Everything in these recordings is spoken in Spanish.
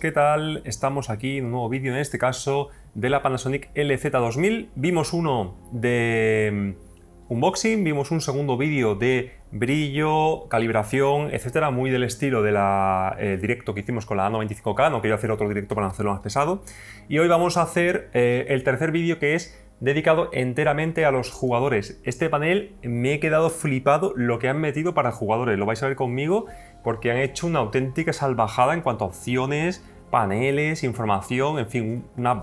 ¿qué tal? Estamos aquí en un nuevo vídeo, en este caso de la Panasonic LZ2000. Vimos uno de unboxing, vimos un segundo vídeo de brillo, calibración, etcétera, muy del estilo del directo que hicimos con la A95K. No quería hacer otro directo para no hacerlo más pesado. Y hoy vamos a hacer el tercer vídeo, que es dedicado enteramente a los jugadores. Este panel me he quedado flipado lo que han metido para jugadores. Lo vais a ver conmigo porque han hecho una auténtica salvajada en cuanto a opciones, paneles, información, en fin, una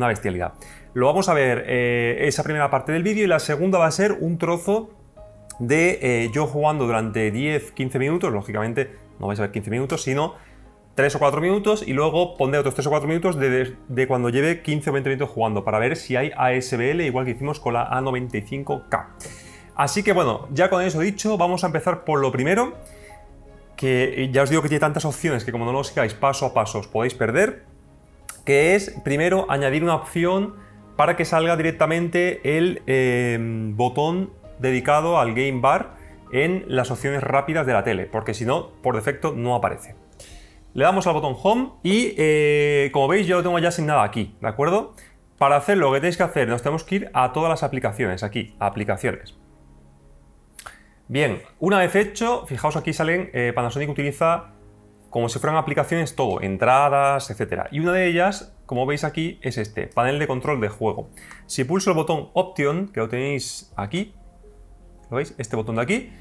bestialidad. Lo vamos a ver esa primera parte del vídeo, y la segunda va a ser un trozo de yo jugando durante 10-15 minutos. Lógicamente no vais a ver 15 minutos, sino 3 o 4 minutos, y luego pondré otros 3 o 4 minutos de cuando lleve 15 o 20 minutos jugando, para ver si hay ASBL, igual que hicimos con la A95K. Así que bueno, ya con eso dicho, vamos a empezar por lo primero, que ya os digo que tiene tantas opciones que como no lo sigáis paso a paso os podéis perder, que es primero añadir una opción para que salga directamente el botón dedicado al Game Bar en las opciones rápidas de la tele, porque si no, por defecto no aparece. Le damos al botón Home y como veis yo lo tengo ya asignado aquí, ¿de acuerdo? Para hacerlo, lo que tenéis que hacer, nos tenemos que ir a todas las aplicaciones, aquí, aplicaciones. Bien, una vez hecho, fijaos aquí salen, Panasonic utiliza como si fueran aplicaciones todo, entradas, etc. Y una de ellas, como veis aquí, es este, panel de control de juego. Si pulso el botón Option, que lo tenéis aquí, ¿lo veis? Este botón de aquí,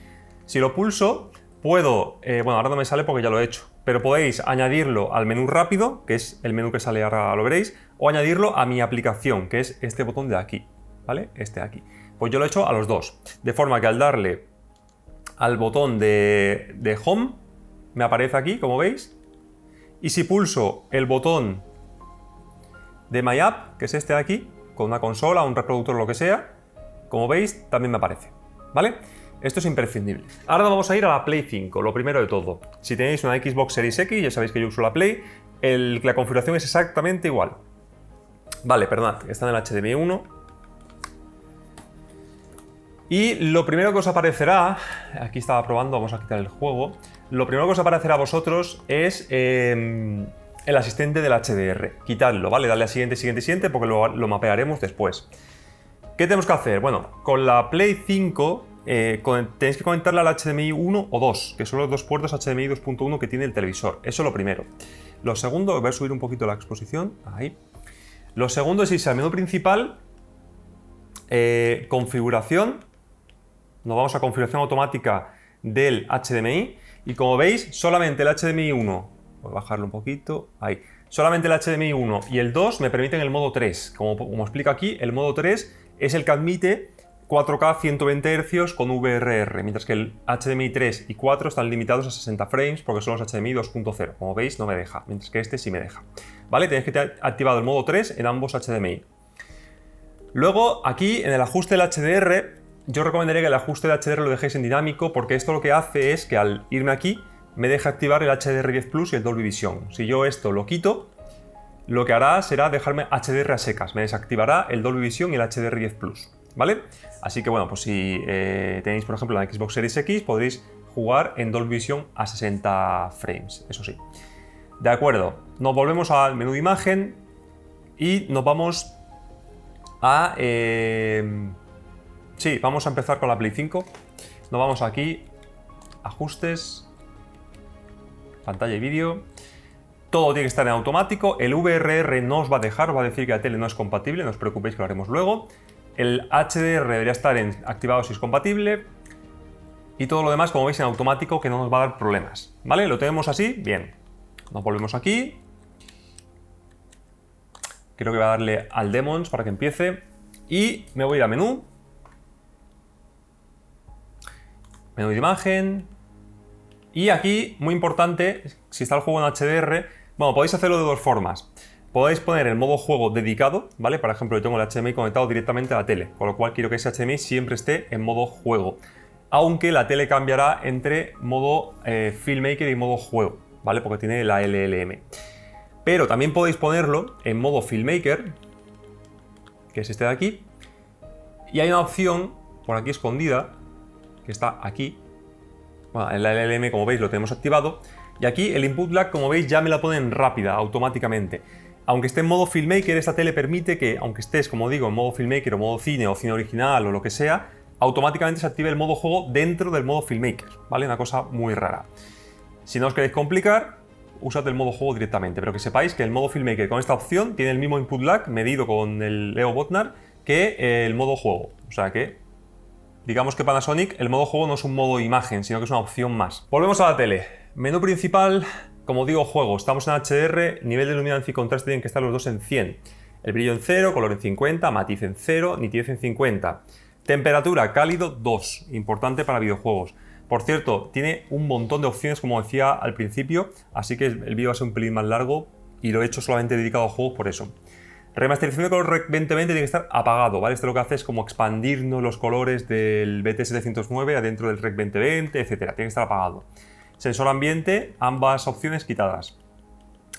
si lo pulso, puedo, bueno, ahora no me sale porque ya lo he hecho, pero podéis añadirlo al menú rápido, que es el menú que sale ahora, lo veréis, o añadirlo a mi aplicación, que es este botón de aquí, ¿vale? Este de aquí. Pues yo lo he hecho a los dos, de forma que al darle al botón de Home, me aparece aquí, como veis, y si pulso el botón de My App, que es este de aquí, con una consola, un reproductor o lo que sea, como veis, también me aparece, ¿vale? Esto es imprescindible. Ahora nos vamos a ir a la Play 5, lo primero de todo. Si tenéis una Xbox Series X, ya sabéis que yo uso la Play, la configuración es exactamente igual. Vale, perdonad, está en el HDMI 1. Y lo primero que os aparecerá, aquí estaba probando, vamos a quitar el juego. Lo primero que os aparecerá a vosotros es el asistente del HDR. Quitadlo, ¿vale? Dale a siguiente, siguiente, siguiente, porque lo mapearemos después. ¿Qué tenemos que hacer? Bueno, con la Play 5 tenéis que conectarla al HDMI 1 o 2, que son los dos puertos HDMI 2.1 que tiene el televisor. Eso es lo primero. Lo segundo, voy a subir un poquito la exposición, ahí. Lo segundo es irse al menú principal, configuración. Nos vamos a configuración automática del HDMI, y como veis, solamente el HDMI 1, voy a bajarlo un poquito, ahí, solamente el HDMI 1 y el 2 me permiten el modo 3. Como explica aquí, el modo 3 es el que admite 4K 120 Hz con VRR, mientras que el HDMI 3 y 4 están limitados a 60 frames porque son los HDMI 2.0. Como veis, no me deja, mientras que este sí me deja. ¿Vale? Tenéis que tener activado el modo 3 en ambos HDMI. Luego, aquí en el ajuste del HDR, yo recomendaría que el ajuste de HDR lo dejéis en dinámico, porque esto lo que hace es que al irme aquí me deja activar el HDR10 Plus y el Dolby Vision. Si yo esto lo quito, lo que hará será dejarme HDR a secas, me desactivará el Dolby Vision y el HDR10 Plus, ¿vale? Así que bueno, pues si tenéis por ejemplo la Xbox Series X, podréis jugar en Dolby Vision a 60 frames, eso sí. De acuerdo, nos volvemos al menú de imagen y nos vamos a... sí, vamos a empezar con la Play 5. Nos vamos aquí, ajustes, pantalla y vídeo. Todo tiene que estar en automático. El VRR no os va a dejar, os va a decir que la tele no es compatible, no os preocupéis que lo haremos luego. El HDR debería estar activado si es compatible. Y todo lo demás, como veis, en automático, que no nos va a dar problemas. ¿Vale? Lo tenemos así, bien. Nos volvemos aquí. Creo que voy a darle al Demons para que empiece. Y me voy a ir a menú. Menú de imagen. Y aquí, muy importante, si está el juego en HDR, bueno, podéis hacerlo de dos formas. Podéis poner el modo juego dedicado, ¿vale? Por ejemplo, yo tengo el HDMI conectado directamente a la tele, con lo cual quiero que ese HDMI siempre esté en modo juego. Aunque la tele cambiará entre modo Filmmaker y modo juego, ¿vale? Porque tiene la LLM. Pero también podéis ponerlo en modo Filmmaker, que es este de aquí. Y hay una opción por aquí escondida, que está aquí. Bueno, en la LLM, como veis, lo tenemos activado, Y aquí el input lag, como veis, ya me la ponen rápida, automáticamente. Aunque esté en modo filmmaker, esta tele permite que, aunque estés, como digo, en modo filmmaker o modo cine o cine original o lo que sea, automáticamente se active el modo juego dentro del modo filmmaker, ¿vale? Una cosa muy rara. Si no os queréis complicar, usad el modo juego directamente, pero que sepáis que el modo filmmaker con esta opción tiene el mismo input lag medido con el EO Botnar que el modo juego. O sea que, digamos que Panasonic, el modo juego no es un modo imagen, sino que es una opción más. Volvemos a la tele. Menú principal, como digo, juego. Estamos en HDR, nivel de luminancia y contraste tienen que estar los dos en 100. El brillo en 0, color en 50, matiz en 0, nitidez en 50. Temperatura, cálido 2, importante para videojuegos. Por cierto, tiene un montón de opciones, como decía al principio, así que el vídeo va a ser un pelín más largo y lo he hecho solamente dedicado a juegos por eso. Remasterización de color Rec 2020 tiene que estar apagado, ¿vale? Esto lo que hace es como expandirnos los colores del BT709 adentro del Rec 2020, etc. Tiene que estar apagado. Sensor ambiente, ambas opciones quitadas.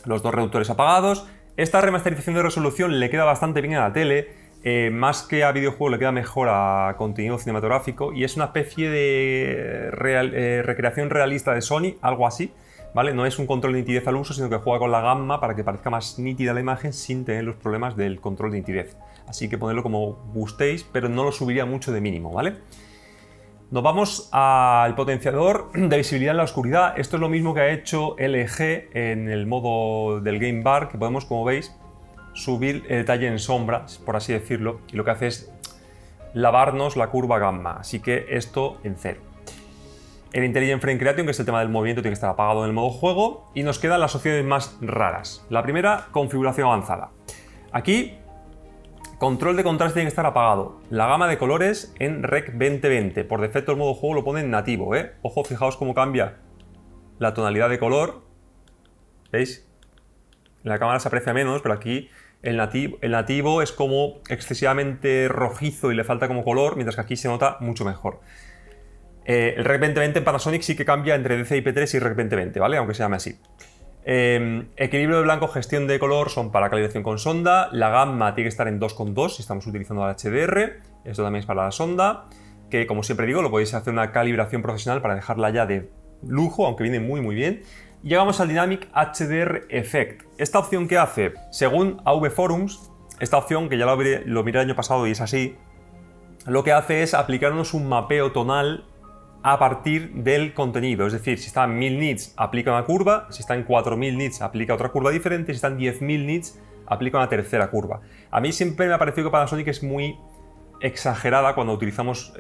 Los dos reductores apagados. Esta remasterización de resolución le queda bastante bien a la tele. Más que a videojuego le queda mejor a contenido cinematográfico y es una especie de recreación realista de Sony, algo así, ¿vale? No es un control de nitidez al uso, sino que juega con la gamma para que parezca más nítida la imagen sin tener los problemas del control de nitidez. Así que ponedlo como gustéis, pero no lo subiría mucho de mínimo, ¿vale? Nos vamos al potenciador de visibilidad en la oscuridad. Esto es lo mismo que ha hecho LG en el modo del Game Bar, que podemos, como veis, subir el detalle en sombra, por así decirlo, y lo que hace es lavarnos la curva gamma, así que esto en 0. El Intelligent Frame Creation, que es el tema del movimiento, tiene que estar apagado en el modo juego, y nos quedan las opciones más raras. La primera, configuración avanzada. Aquí, control de contraste tiene que estar apagado. La gama de colores en Rec 2020. Por defecto el modo juego lo pone en nativo, ¿eh? Ojo, fijaos cómo cambia la tonalidad de color. ¿Veis? En la cámara se aprecia menos, pero aquí el nativo es como excesivamente rojizo y le falta como color, mientras que aquí se nota mucho mejor. El Rec 2020 en Panasonic sí que cambia entre DCI-P3 y Rec 2020, ¿vale? Aunque se llame así. Equilibrio de blanco, gestión de color son para calibración con sonda. La gamma tiene que estar en 2,2 si estamos utilizando el HDR. Esto también es para la sonda, que como siempre digo, lo podéis hacer una calibración profesional para dejarla ya de lujo, aunque viene muy muy bien. Llegamos al Dynamic HDR Effect. Esta opción, ¿qué hace? Según AV Forums, esta opción, que ya lo miré el año pasado y es así, lo que hace es aplicarnos un mapeo tonal a partir del contenido. Es decir, si está en 1000 nits, aplica una curva, si está en 4000 nits, aplica otra curva diferente, si está en 10.000 nits, aplica una tercera curva. A mí siempre me ha parecido que Panasonic es muy exagerada cuando utilizamos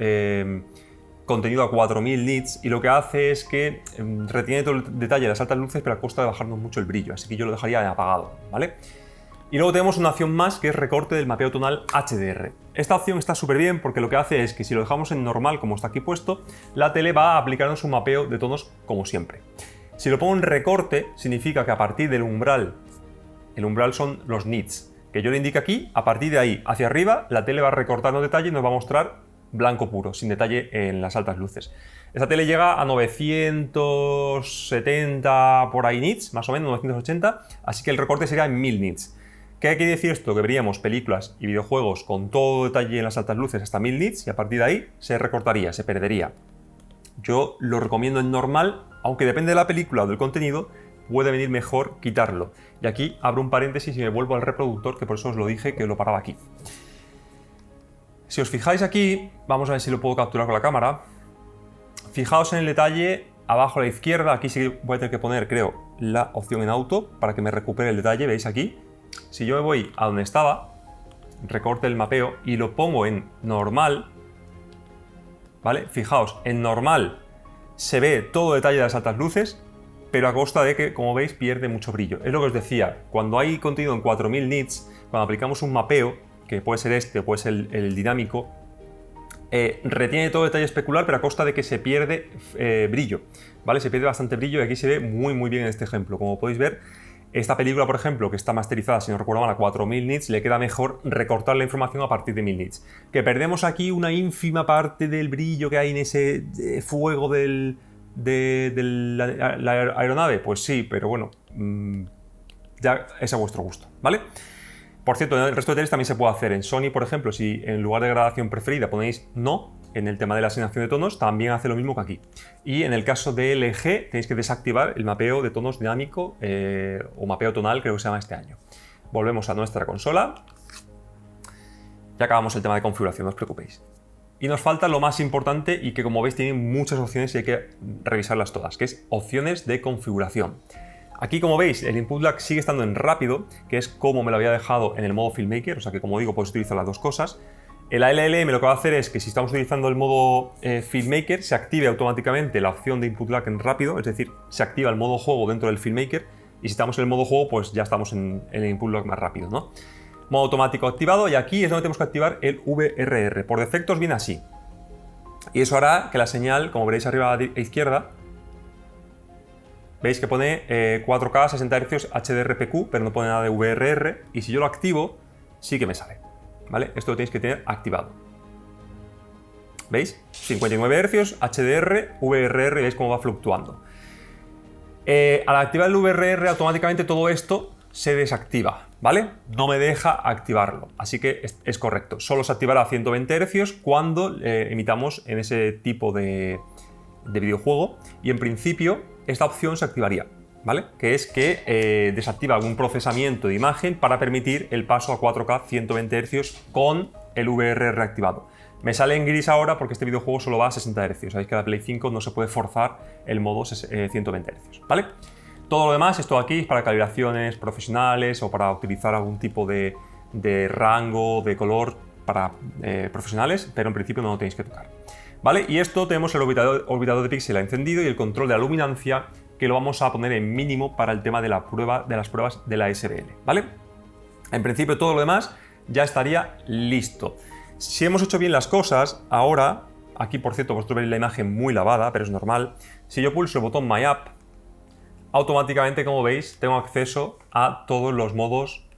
contenido a 4000 nits, y lo que hace es que retiene todo el detalle de las altas luces, pero a costa de bajarnos mucho el brillo, así que yo lo dejaría en apagado, ¿vale? Y luego tenemos una opción más, que es recorte del mapeo tonal HDR. Esta opción está súper bien porque lo que hace es que si lo dejamos en normal, como está aquí puesto, la tele va a aplicarnos un mapeo de tonos como siempre. Si lo pongo en recorte, significa que a partir del umbral, el umbral son los nits, que yo le indique aquí, a partir de ahí hacia arriba, la tele va a recortar los detalles y nos va a mostrar blanco puro, sin detalle en las altas luces. Esta tele llega a 970 por ahí nits, más o menos 980, así que el recorte sería en 1000 nits. ¿Qué quiere decir esto? Que veríamos películas y videojuegos con todo detalle en las altas luces hasta 1000 nits y a partir de ahí se recortaría, se perdería. Yo lo recomiendo en normal, aunque depende de la película o del contenido, puede venir mejor quitarlo. Y aquí abro un paréntesis y me vuelvo al reproductor, que por eso os lo dije que lo paraba aquí. Si os fijáis aquí, vamos a ver si lo puedo capturar con la cámara. Fijaos en el detalle abajo a la izquierda, aquí sí voy a tener que poner, creo, la opción en auto para que me recupere el detalle, ¿veis aquí? Si yo me voy a donde estaba, recorte el mapeo y lo pongo en normal, ¿vale? Fijaos, en normal se ve todo detalle de las altas luces, pero a costa de que, como veis, pierde mucho brillo. Es lo que os decía, cuando hay contenido en 4000 nits, cuando aplicamos un mapeo, que puede ser este o puede ser el dinámico, retiene todo detalle especular, pero a costa de que se pierde brillo, ¿vale? Se pierde bastante brillo y aquí se ve muy muy bien en este ejemplo. Como podéis ver, esta película, por ejemplo, que está masterizada, si no recuerdo mal, a 4000 nits, le queda mejor recortar la información a partir de 1000 nits. Que perdemos aquí una ínfima parte del brillo que hay en ese fuego de la aeronave, pues sí, pero bueno, ya es a vuestro gusto, ¿vale? Por cierto, en el resto de teles también se puede hacer. En Sony, por ejemplo, si en lugar de gradación preferida ponéis no, en el tema de la asignación de tonos, también hace lo mismo que aquí. Y en el caso de LG tenéis que desactivar el mapeo de tonos dinámico o mapeo tonal, creo que se llama este año. Volvemos a nuestra consola. Ya acabamos el tema de configuración, no os preocupéis. Y nos falta lo más importante y que, como veis, tiene muchas opciones y hay que revisarlas todas, que es opciones de configuración. Aquí, como veis, el input lag sigue estando en rápido, que es como me lo había dejado en el modo FilmMaker, o sea que, como digo, puedes utilizar las dos cosas. El ALLM lo que va a hacer es que si estamos utilizando el modo FilmMaker, se active automáticamente la opción de input lag en rápido, es decir, se activa el modo juego dentro del FilmMaker, y si estamos en el modo juego, pues ya estamos en el input lag más rápido, ¿no? Modo automático activado, y aquí es donde tenemos que activar el VRR. Por defecto os viene así. Y eso hará que la señal, como veréis arriba a la izquierda, veis que pone 4K 60 Hz HDRPQ, pero no pone nada de VRR, y si yo lo activo, sí que me sale, ¿vale? Esto lo tenéis que tener activado. ¿Veis? 59 Hz, HDR, VRR, veis cómo va fluctuando. Al activar el VRR, automáticamente todo esto se desactiva, ¿vale? No me deja activarlo, así que es correcto. Solo se activará a 120 Hz cuando emitamos en ese tipo de videojuego, y en principio esta opción se activaría, ¿vale? Que es que desactiva algún procesamiento de imagen para permitir el paso a 4K 120 Hz con el VRR activado. Me sale en gris ahora porque este videojuego solo va a 60 Hz. Sabéis que la Play 5 no se puede forzar el modo 120 Hz, ¿vale? Todo lo demás, esto aquí es para calibraciones profesionales o para utilizar algún tipo de rango, de color para profesionales, pero en principio no lo tenéis que tocar, ¿vale? Y esto tenemos el orbitador de píxel encendido y el control de la luminancia, que lo vamos a poner en mínimo para el tema de las pruebas de la SBL, ¿vale? En principio todo lo demás ya estaría listo. Si hemos hecho bien las cosas, ahora, aquí por cierto vosotros veis la imagen muy lavada, pero es normal, si yo pulso el botón My App, automáticamente, como veis, tengo acceso a todos los modos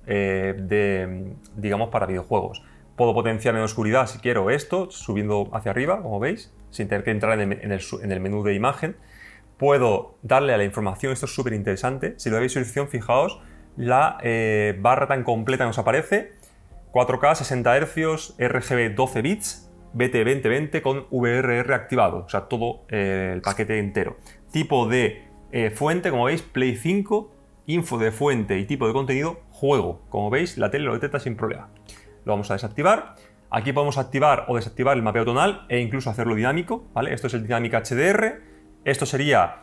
digamos, para videojuegos. Puedo potenciar en oscuridad si quiero esto, subiendo hacia arriba, como veis, sin tener que entrar en el menú de imagen. Puedo darle a la información, esto es súper interesante. Si lo veis en visualización, fijaos, la barra tan completa nos aparece. 4K, 60 Hz, RGB 12 bits, BT 2020 con VRR activado, o sea, todo el paquete entero. Tipo de fuente, como veis, Play 5, info de fuente y tipo de contenido, juego. Como veis, la tele lo detecta sin problema. Lo vamos a desactivar. Aquí podemos activar o desactivar el mapeo tonal e incluso hacerlo dinámico, ¿vale? Esto es el Dynamic HDR. Esto sería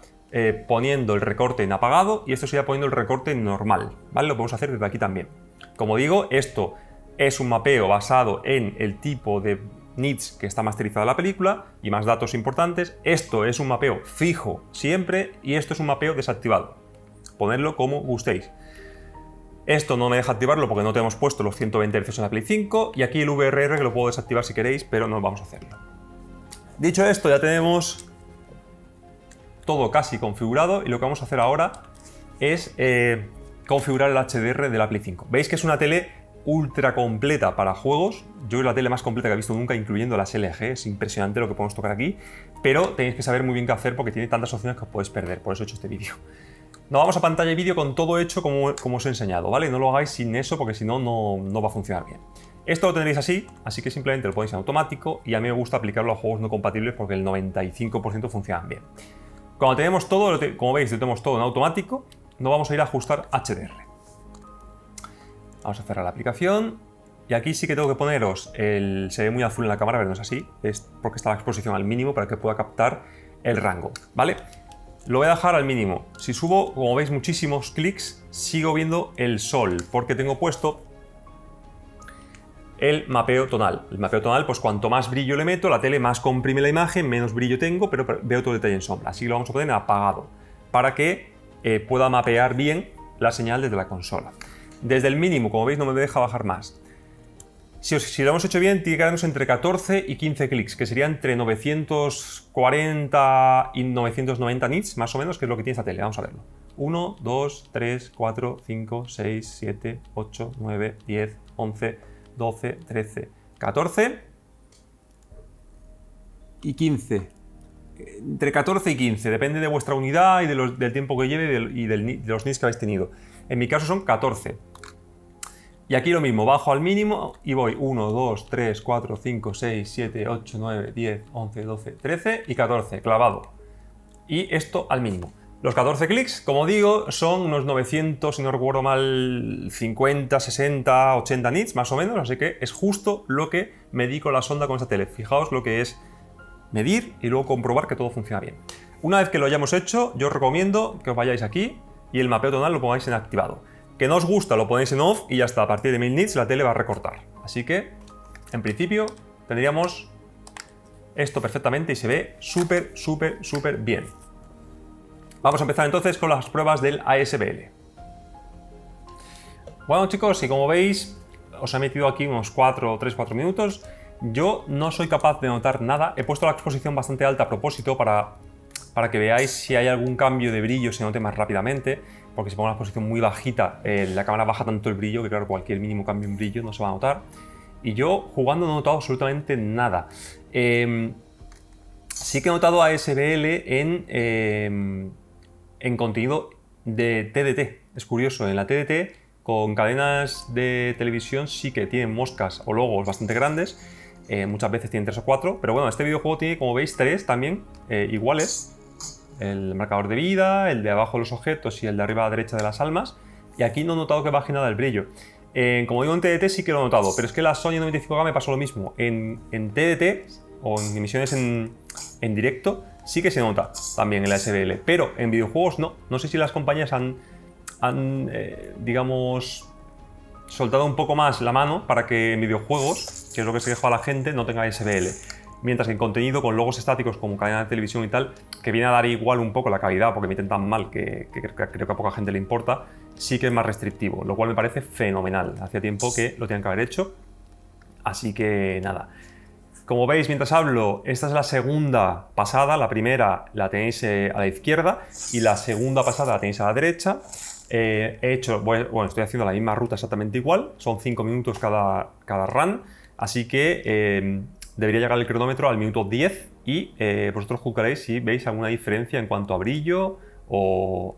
poniendo el recorte en apagado y esto sería poniendo el recorte en normal, ¿vale? Lo podemos hacer desde aquí también. Como digo, esto es un mapeo basado en el tipo de nits que está masterizada la película y más datos importantes. Esto es un mapeo fijo siempre y esto es un mapeo desactivado. Ponedlo como gustéis. Esto no me deja activarlo porque no tenemos puesto los 120 Hz en la Play 5 y aquí el VRR que lo puedo desactivar si queréis, pero no vamos a hacerlo. Dicho esto, ya tenemos todo casi configurado y lo que vamos a hacer ahora es configurar el HDR de la Play 5. Veis que es una tele ultra completa para juegos. Yo creo que la tele más completa que he visto nunca, incluyendo las LG. Es impresionante lo que podemos tocar aquí, pero tenéis que saber muy bien qué hacer porque tiene tantas opciones que os podéis perder. Por eso he hecho este vídeo. Nos vamos a pantalla y vídeo con todo hecho como os he enseñado, ¿vale? No lo hagáis sin eso porque si no, no va a funcionar bien. Esto lo tendréis así que simplemente lo ponéis en automático y a mí me gusta aplicarlo a juegos no compatibles porque el 95% funcionan bien. Cuando tenemos todo, como veis, lo tenemos todo en automático, nos vamos a ir a ajustar HDR. Vamos a cerrar la aplicación y aquí sí que tengo que poneros se ve muy azul en la cámara, pero no es así, es porque está la exposición al mínimo para que pueda captar el rango, ¿vale? Lo voy a dejar al mínimo. Si subo, como veis, muchísimos clics, sigo viendo el sol porque tengo puesto el mapeo tonal. El mapeo tonal, pues cuanto más brillo le meto, la tele más comprime la imagen, menos brillo tengo, pero veo todo el detalle en sombra. Así que lo vamos a poner en apagado para que pueda mapear bien la señal desde la consola. Desde el mínimo, como veis, no me deja bajar más. Si lo hemos hecho bien, tiene que darnos entre 14 y 15 clics, que sería entre 940 y 990 nits, más o menos, que es lo que tiene esta tele. Vamos a verlo. 1, 2, 3, 4, 5, 6, 7, 8, 9, 10, 11, 12, 13, 14 y 15. Entre 14 y 15, depende de vuestra unidad y del tiempo que lleve y de los nits que habéis tenido. En mi caso son 14. Y aquí lo mismo, bajo al mínimo y voy 1, 2, 3, 4, 5, 6, 7, 8, 9, 10, 11, 12, 13 y 14, clavado. Y esto al mínimo. Los 14 clics, como digo, son unos 900, si no recuerdo mal, 50, 60, 80 nits más o menos, así que es justo lo que medí con la sonda con esta tele. Fijaos lo que es medir y luego comprobar que todo funciona bien. Una vez que lo hayamos hecho, yo os recomiendo que os vayáis aquí y el mapeo tonal lo pongáis en activado. Que no os gusta, lo ponéis en off y ya está, a partir de 1000 nits la tele va a recortar. Así que, en principio, tendríamos esto perfectamente y se ve súper, súper, súper bien. Vamos a empezar entonces con las pruebas del ASBL. Bueno chicos, y como veis, os he metido aquí unos 3-4 minutos. Yo no soy capaz de notar nada. He puesto la exposición bastante alta a propósito para que veáis si hay algún cambio de brillo, se note más rápidamente, porque si pongo la exposición muy bajita, la cámara baja tanto el brillo que claro, cualquier mínimo cambio en brillo no se va a notar. Y yo jugando no he notado absolutamente nada. Sí que he notado ASBL en contenido de TDT. Es curioso, en la TDT con cadenas de televisión sí que tienen moscas o logos bastante grandes. Muchas veces tienen 3 o 4, pero bueno, este videojuego tiene, como veis, 3 también iguales. El marcador de vida, el de abajo de los objetos y el de arriba a la derecha de las almas. Y aquí no he notado que baje nada el brillo. Como digo, en TDT sí que lo he notado, pero es que la Sony 95K me pasó lo mismo. En TDT o en emisiones en directo sí que se nota también el ASBL, pero en videojuegos no. No sé si las compañías han digamos, soltado un poco más la mano para que en videojuegos, que es lo que se queja a la gente, no tenga ASBL. Mientras que en contenido con logos estáticos como cadena de televisión y tal, que viene a dar igual un poco la calidad porque emiten tan mal que creo que a poca gente le importa, sí que es más restrictivo, lo cual me parece fenomenal. Hacía tiempo que lo tenían que haber hecho, así que nada. Como veis mientras hablo, esta es la segunda pasada, la primera la tenéis a la izquierda y la segunda pasada la tenéis a la derecha. Estoy haciendo la misma ruta exactamente igual, son 5 minutos cada run, así que debería llegar el cronómetro al minuto 10 y vosotros juzgaréis si veis alguna diferencia en cuanto a brillo o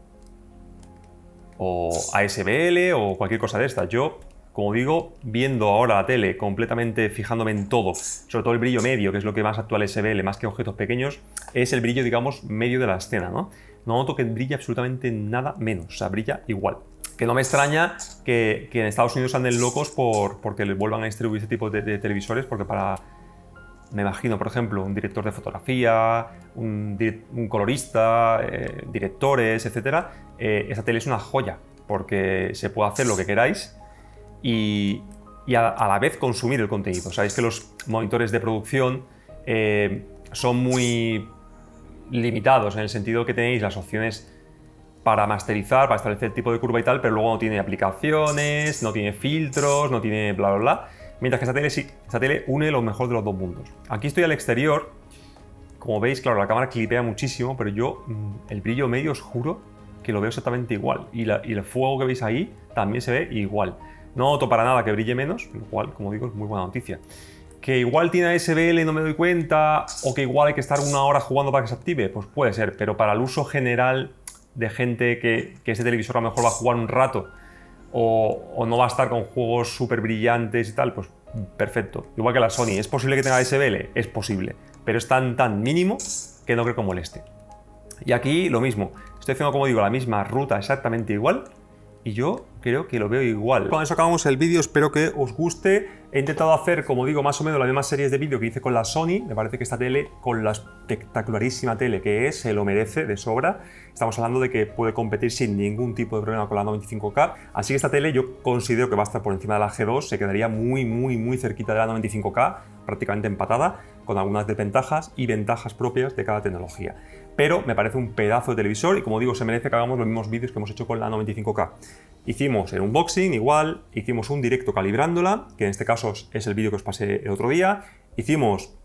ASBL o cualquier cosa de esta. Yo, como digo, viendo ahora la tele completamente, fijándome en todo, sobre todo el brillo medio, que es lo que más actúa el ASBL, más que objetos pequeños, es el brillo, digamos, medio de la escena, ¿no? No noto que brilla absolutamente nada menos, o sea, brilla igual. Que no me extraña que en Estados Unidos anden locos porque les vuelvan a distribuir este tipo de televisores, porque me imagino, por ejemplo, un director de fotografía, un colorista, directores, etc. Esta tele es una joya, porque se puede hacer lo que queráis y a la vez consumir el contenido. Sabéis que los monitores de producción son muy limitados en el sentido que tenéis las opciones para masterizar, para establecer el tipo de curva y tal, pero luego no tiene aplicaciones, no tiene filtros, no tiene bla bla bla. Mientras que esta tele sí, esta tele une lo mejor de los dos mundos. Aquí estoy al exterior, como veis, claro, la cámara clipea muchísimo, pero yo el brillo medio os juro que lo veo exactamente igual. Y el fuego que veis ahí también se ve igual. No noto para nada que brille menos, lo cual, como digo, es muy buena noticia. Que igual tiene ASBL y no me doy cuenta, o que igual hay que estar una hora jugando para que se active, pues puede ser, pero para el uso general de gente que ese televisor a lo mejor va a jugar un rato o no va a estar con juegos súper brillantes y tal, pues perfecto. Igual que la Sony, ¿es posible que tenga ASBL? Es posible, pero es tan mínimo que no creo que moleste. Y aquí lo mismo, estoy haciendo, como digo, la misma ruta exactamente igual y yo creo que lo veo igual. Con eso acabamos el vídeo, espero que os guste. He intentado hacer, como digo, más o menos las mismas series de vídeo que hice con la Sony. Me parece que esta tele, con la espectacularísima tele que es, se lo merece de sobra. Estamos hablando de que puede competir sin ningún tipo de problema con la 95K. Así que esta tele yo considero que va a estar por encima de la G2, se quedaría muy cerquita de la 95K, prácticamente empatada, con algunas desventajas y ventajas propias de cada tecnología. Pero me parece un pedazo de televisor y, como digo, se merece que hagamos los mismos vídeos que hemos hecho con la 95K. Hicimos el unboxing igual, hicimos un directo calibrándola, que en este caso es el vídeo que os pasé el otro día. Hicimos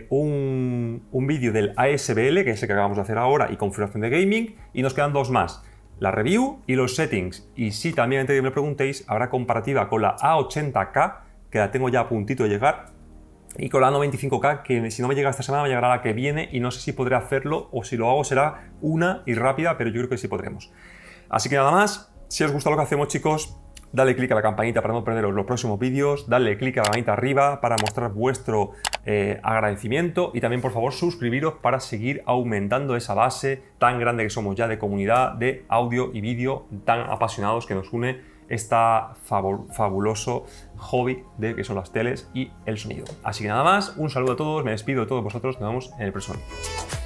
un vídeo del ASBL, que es el que acabamos de hacer ahora, y configuración de gaming, y nos quedan dos más, la review y los settings. Y sí, también antes de que me preguntéis, habrá comparativa con la A80K, que la tengo ya a puntito de llegar, y con la 95K, que si no me llega esta semana me llegará la que viene, y no sé si podré hacerlo, o si lo hago será una y rápida, pero yo creo que sí podremos. Así que nada más, si os gusta lo que hacemos, chicos, dale click a la campanita para no perderos los próximos vídeos, dale click a la manita arriba para mostrar vuestro agradecimiento y también por favor suscribiros para seguir aumentando esa base tan grande que somos ya de comunidad de audio y vídeo tan apasionados que nos une esta fabuloso hobby de que son las teles y el sonido. Así que nada más, un saludo a todos, me despido de todos vosotros, nos vemos en el próximo vídeo.